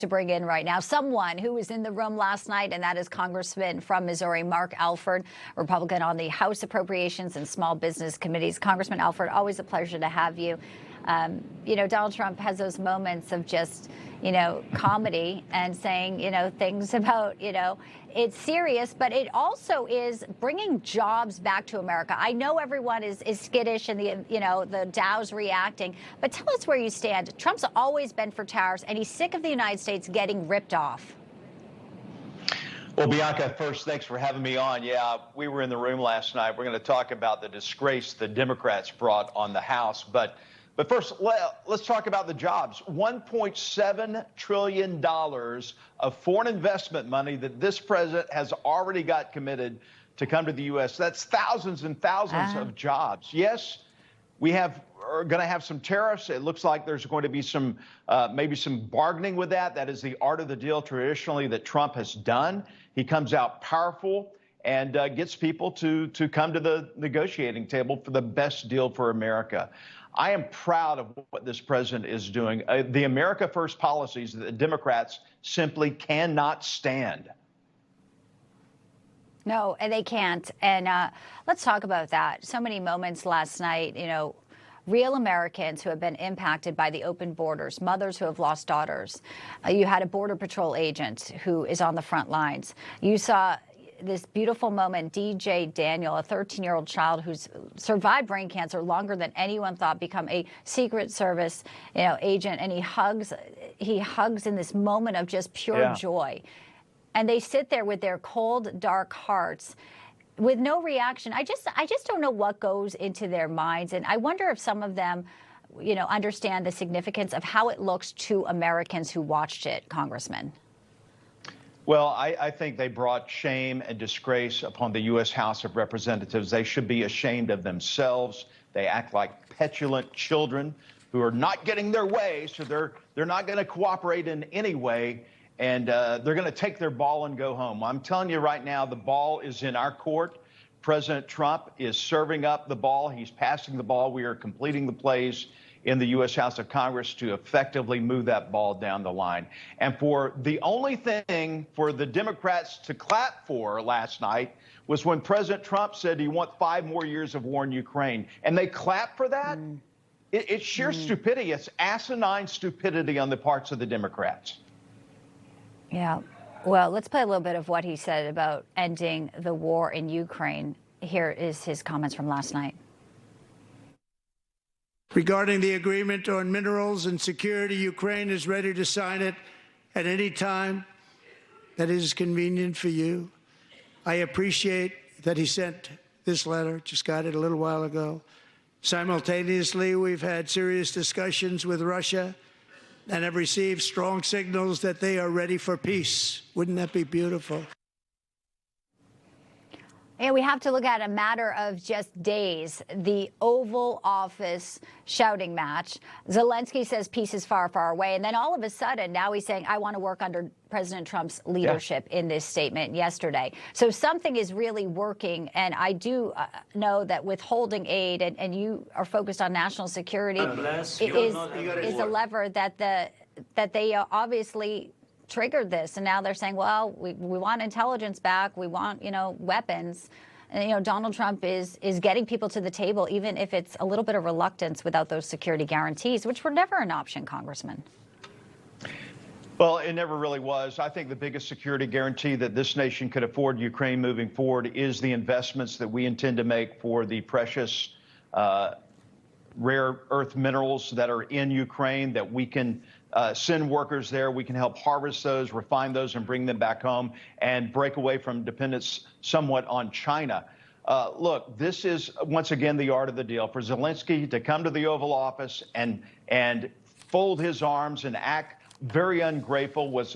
to bring in right now someone who was in the room last night, and that is Congressman from Missouri, Mark Alford, Republican on the House Appropriations and Small Business Committees. Congressman Alford, always a pleasure to have you. Donald Trump has those moments of just, comedy and saying, things about, it's serious, but it also is bringing jobs back to America. I know everyone is skittish and the Dow's reacting, but tell us where you stand. Trump's always been for tariffs, and he's sick of the United States getting ripped off. Well, Bianca, first, thanks for having me on. Yeah, we were in the room last night. We're going to talk about the disgrace the Democrats brought on the House, but first, let's talk about the jobs. $1.7 trillion of foreign investment money that this president has already got committed to come to the U.S. That's thousands and thousands of jobs. Yes, we are going to have some tariffs. It looks like there's going to be some, maybe some bargaining with that. That is the art of the deal traditionally that Trump has done. He comes out powerful and gets people to come to the negotiating table for the best deal for America. I am proud of what this president is doing. The America First policies that the Democrats simply cannot stand. No, and they can't. And let's talk about that. So many moments last night, real Americans who have been impacted by the open borders, mothers who have lost daughters. You had a Border Patrol agent who is on the front lines. You saw this beautiful moment, DJ Daniel, a 13-year-old child who's survived brain cancer longer than anyone thought, become a Secret Service, agent, and he hugs in this moment of just pure joy. And they sit there with their cold, dark hearts with no reaction. I just don't know what goes into their minds, and I wonder if some of them, understand the significance of how it looks to Americans who watched it, Congressman. Well, I think they brought shame and disgrace upon the U.S. House of Representatives. They should be ashamed of themselves. They act like petulant children who are not getting their way, so they're not going to cooperate in any way, and they're going to take their ball and go home. I'm telling you right now, the ball is in our court. President Trump is serving up the ball. He's passing the ball. We are completing the plays in the U.S. House of Congress to effectively move that ball down the line. And for the only thing for the Democrats to clap for last night was when President Trump said he wants 5 more years of war in Ukraine. And they clapped for that? It's sheer stupidity. It's asinine stupidity on the parts of the Democrats. Yeah. Well, let's play a little bit of what he said about ending the war in Ukraine. Here is his comments from last night. Regarding the agreement on minerals and security, Ukraine is ready to sign it at any time that is convenient for you. I appreciate that he sent this letter, just got it a little while ago. Simultaneously, we've had serious discussions with Russia and have received strong signals that they are ready for peace. Wouldn't that be beautiful? And we have to look at a matter of just days, the Oval Office shouting match. Zelensky says peace is far, far away. And then all of a sudden, now he's saying, I want to work under President Trump's leadership in this statement yesterday. So something is really working. And I do know that withholding aid, and you are focused on national security, is a lever that they obviously triggered this, and now they're saying, well, we want intelligence back, we want weapons. And, Donald Trump is getting people to the table, even if it's a little bit of reluctance without those security guarantees, which were never an option, Congressman. Well, it never really was. I think the biggest security guarantee that this nation could afford Ukraine moving forward is the investments that we intend to make for the precious rare earth minerals that are in Ukraine, that we can send workers there. We can help harvest those, refine those, and bring them back home and break away from dependence somewhat on China. Look, this is, once again, the art of the deal. For Zelensky to come to the Oval Office and fold his arms and act very ungrateful was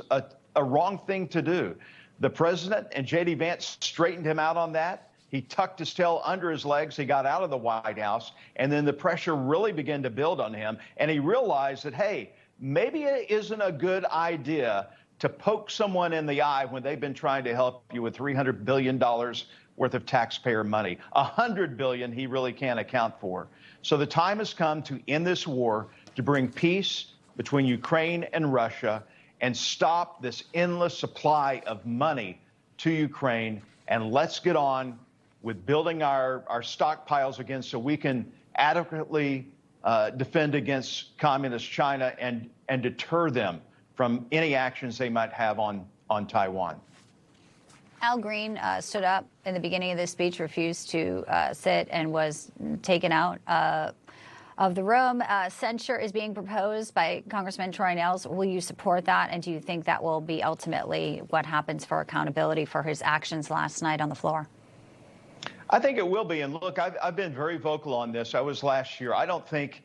a wrong thing to do. The president and J.D. Vance straightened him out on that. He tucked his tail under his legs. He got out of the White House, and then the pressure really began to build on him. And he realized that, hey, maybe it isn't a good idea to poke someone in the eye when they've been trying to help you with $300 billion worth of taxpayer money. $100 billion he really can't account for. So the time has come to end this war, to bring peace between Ukraine and Russia, and stop this endless supply of money to Ukraine. And let's get on with building our stockpiles again so we can adequately defend against communist China and deter them from any actions they might have on Taiwan. Al Green stood up in the beginning of this speech, refused to sit, and was taken out of the room. Censure is being proposed by Congressman Troy Nehls. Will you support that? And do you think that will be ultimately what happens for accountability for his actions last night on the floor? I think it will be. And look, I've been very vocal on this. I was last year. I don't think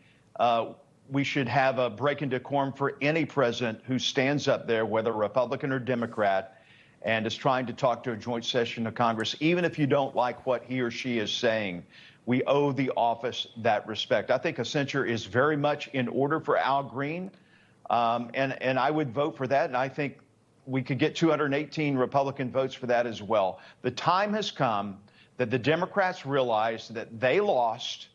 we should have a break in decorum for any president who stands up there, whether Republican or Democrat, and is trying to talk to a joint session of Congress. Even if you don't like what he or she is saying, we owe the office that respect. I think a censure is very much in order for Al Green, and I would vote for that. And I think we could get 218 Republican votes for that as well. The time has come that the Democrats realize that they lost.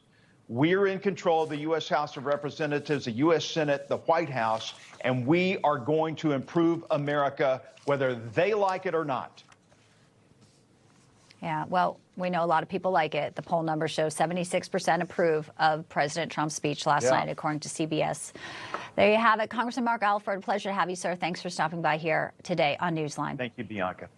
We're in control of the U.S. House of Representatives, the U.S. Senate, the White House, and we are going to improve America, whether they like it or not. Yeah, well, we know a lot of people like it. The poll numbers show 76% approve of President Trump's speech last night, according to CBS. There you have it. Congressman Mark Alford, pleasure to have you, sir. Thanks for stopping by here today on Newsline. Thank you, Bianca.